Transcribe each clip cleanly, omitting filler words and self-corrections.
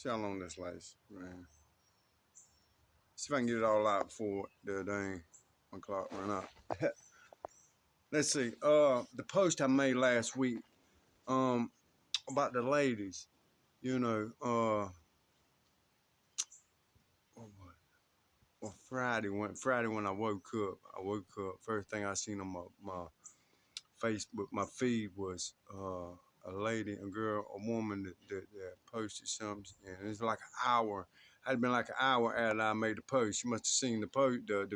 See how long this lasts, man. See if I can get it all out before the dang 1 o'clock run out. Let's see. The post I made last week, about the ladies, you know, well, Friday when I woke up. First thing I seen on my Facebook, my feed was a lady, a girl, a woman that posted something, and it's like an hour. Had been like an hour after I made the post. She must have seen the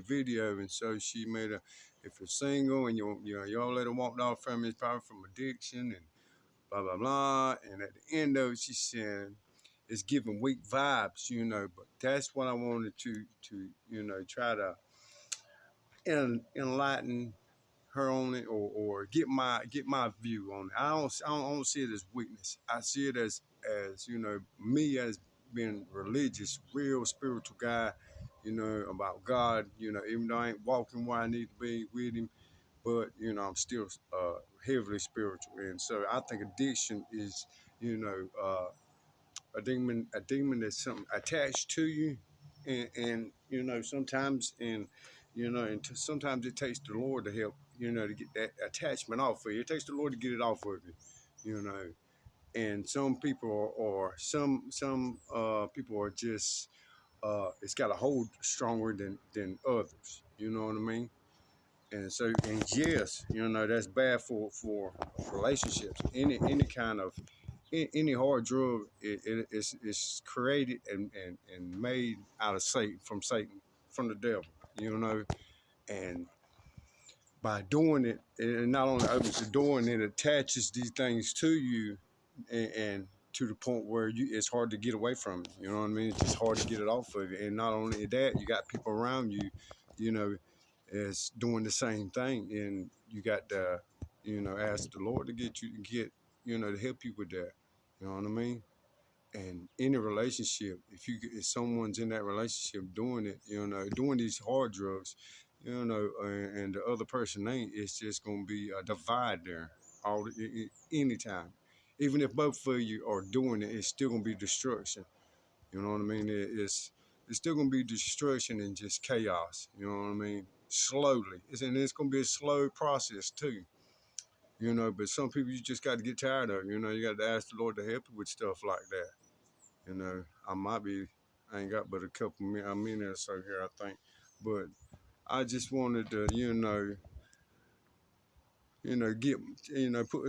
video, and so she made a. If you're single and your lady walked off from it, it's probably from addiction and blah blah blah. And at the end of it, she said it's giving weak vibes, But that's what I wanted to try to enlighten her on it, or get my view on it. I don't see it as weakness. I see it as me as being religious, real spiritual guy, about God. Even though I ain't walking where I need to be with Him, but I'm still heavily spiritual, and so I think addiction is a demon that's something attached to you, and sometimes sometimes it takes the Lord to help to get that attachment off of you. It takes the Lord to get it off of you, you know. And some people or some people are just it's got a hold stronger than others. You know what I mean? And so, and yes, that's bad for relationships. Any kind of any hard drug, it's created and made out of Satan, from the devil, and by doing it, it not only opens the door and it attaches these things to you, and to the point where it's hard to get away from it. You know what I mean? It's just hard to get it off of you. And not only that, you got people around you, you know, is doing the same thing, and you got to, ask the Lord to to help you with that. You know what I mean? And in a relationship, if someone's in that relationship doing it, doing these hard drugs, and the other person ain't, it's just gonna be a divide there anytime. Even if both of you are doing it, it's still gonna be destruction. You know what I mean? It's still gonna be destruction and just chaos. You know what I mean? Slowly, it's gonna be a slow process too. But some people you just got to get tired of. You got to ask the Lord to help you with stuff like that. I ain't got but a a minute or so here, I think. But I just wanted to, get,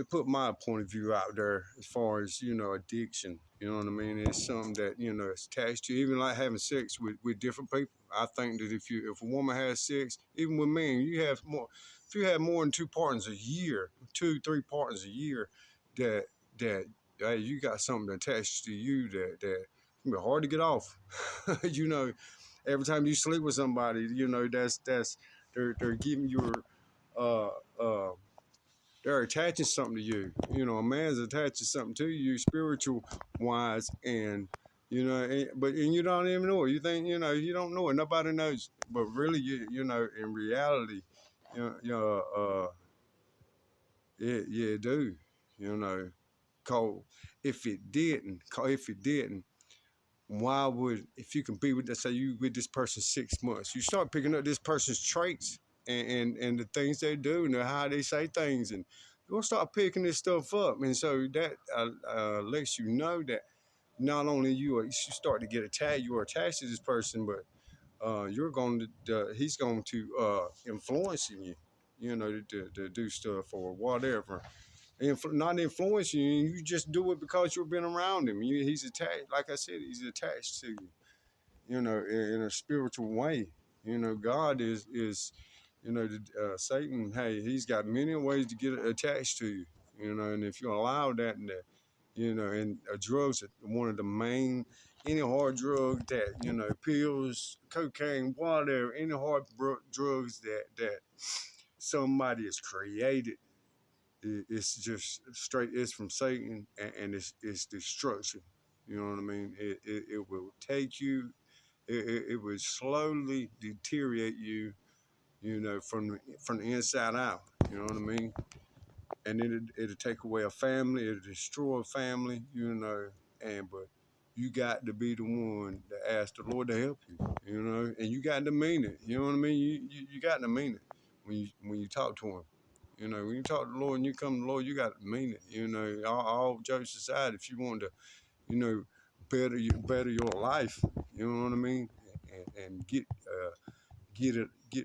put my point of view out there as far as, addiction. You know what I mean? It's something that, it's attached to, even like having sex with different people. I think that if a woman has sex, even with men, if you have more than two partners a year, 2, 3 partners a year, that, hey, you got something attached to you that can be hard to get off. you know, every time you sleep with somebody, that's they're giving you uh uh they're attaching something to you. A man's attaching something to you, spiritual wise, and and you don't even know it. You think you don't know it. Nobody knows, but really, in reality, yeah, it do. You know, cause if it didn't, why would if you can be with, let's say you with this person 6 months, you start picking up this person's traits and the things they do and how they say things, and you'll start picking this stuff up, and so that lets you know that not only you start to get attached, you are attached to this person, but he's going to influence you, to do stuff or whatever. Not influencing you, you just do it because you've been around him. He's attached, like I said, he's attached to you, in a spiritual way. God is Satan, hey, he's got many ways to get attached to you, and if you allow that, and drugs are one of the main, any hard drug that, pills, cocaine, whatever, any hard drugs that somebody has created, it's just straight, it's from Satan, and it's destruction. You know what I mean? It will take you, it will slowly deteriorate you, from the inside out. You know what I mean? And it'll take away a family, it'll destroy a family, but you got to be the one to ask the Lord to help you, you know, and you got to mean it. You know what I mean? You got to mean it when you talk to him. You know, when you talk to the Lord and you come to the Lord, you got to mean it. You know, all jokes aside, if you want to, you know, better your life, you know what I mean, and get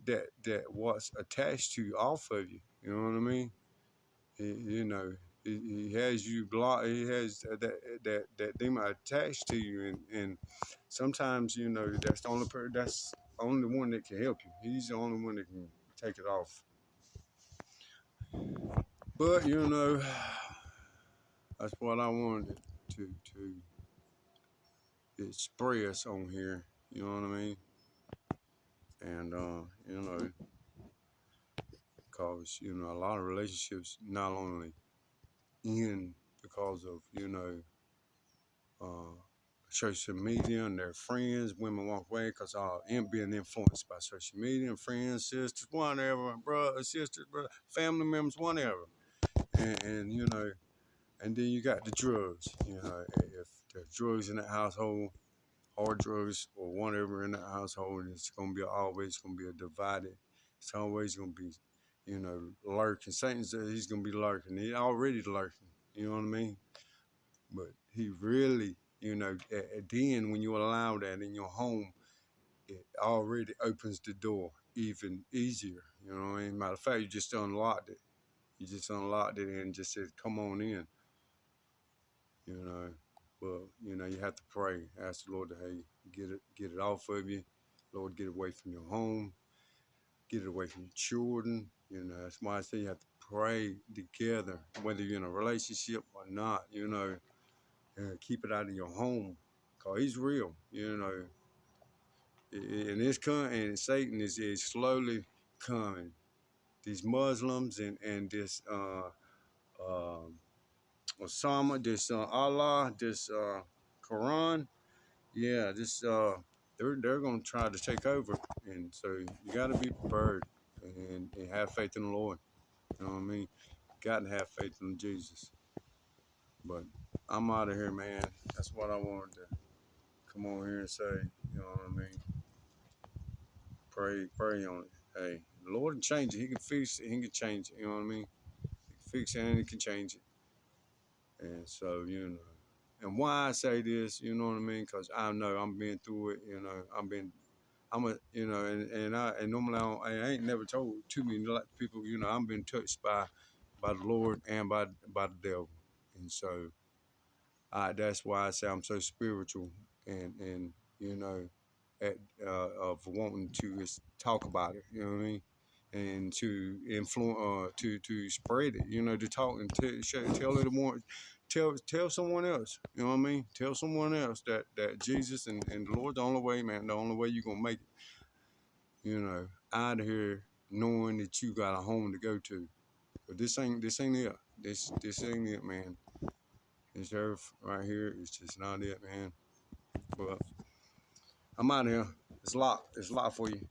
that what's attached to you off of you. You know what I mean? You know, he has you block. He has that demon attached to you, and sometimes you know that's the only that's the only one that can help you. He's the only one that can take it off. But you know, that's what I wanted to express on here. You know what I mean? And you know, because you know a lot of relationships not only end because of uh, social media and their friends. Women walk away because being influenced by social media and friends, sisters, whatever, brothers, sisters, brother, family members, whatever. And you know, and then you got the drugs. You know, if there's drugs in that household, hard drugs or whatever in that household, it's gonna be always gonna be a divided. It's always gonna be, you know, lurking. Satan said he's gonna be lurking. He already lurking. You know what I mean? But he really, you know, at the end, when you allow that in your home, it already opens the door even easier. You know what I mean? Matter of fact, you just unlocked it. You just unlocked it and just said, come on in, you know. Well, you know, you have to pray, ask the Lord to, hey, get it off of you. Lord, get it away from your home, get it away from your children. You know, that's why I say you have to pray together, whether you're in a relationship or not, you know. Keep it out of your home, cause he's real, you know. And and Satan is slowly coming. These Muslims and this Osama, this Allah, this Quran, yeah, this they're gonna try to take over, and so you got to be prepared and have faith in the Lord. You know what I mean? Got to have faith in Jesus. But I'm out of here, man. That's what I wanted to come on here and say. You know what I mean? Pray on it. Hey, the Lord can change it. He can fix it. He can change it. You know what I mean? He can fix it and he can change it. And so, you know, and why I say this, you know what I mean? Because I know I'm being through it. You know, you know, and normally I ain't never told too many people. You know, I'm been touched by the Lord and by the devil, and so that's why I say I'm so spiritual and you know, at, of wanting to talk about it. You know what I mean? And to influence, to spread it. You know, to talk and tell it more. Tell someone else. You know what I mean? Tell someone else that Jesus and the Lord's the only way, man. The only way you're gonna make it. You know, out of here knowing that you got a home to go to. But this ain't it. This ain't it, man. This earth right here is just not it, man. But I'm out of here. It's locked. It's locked for you.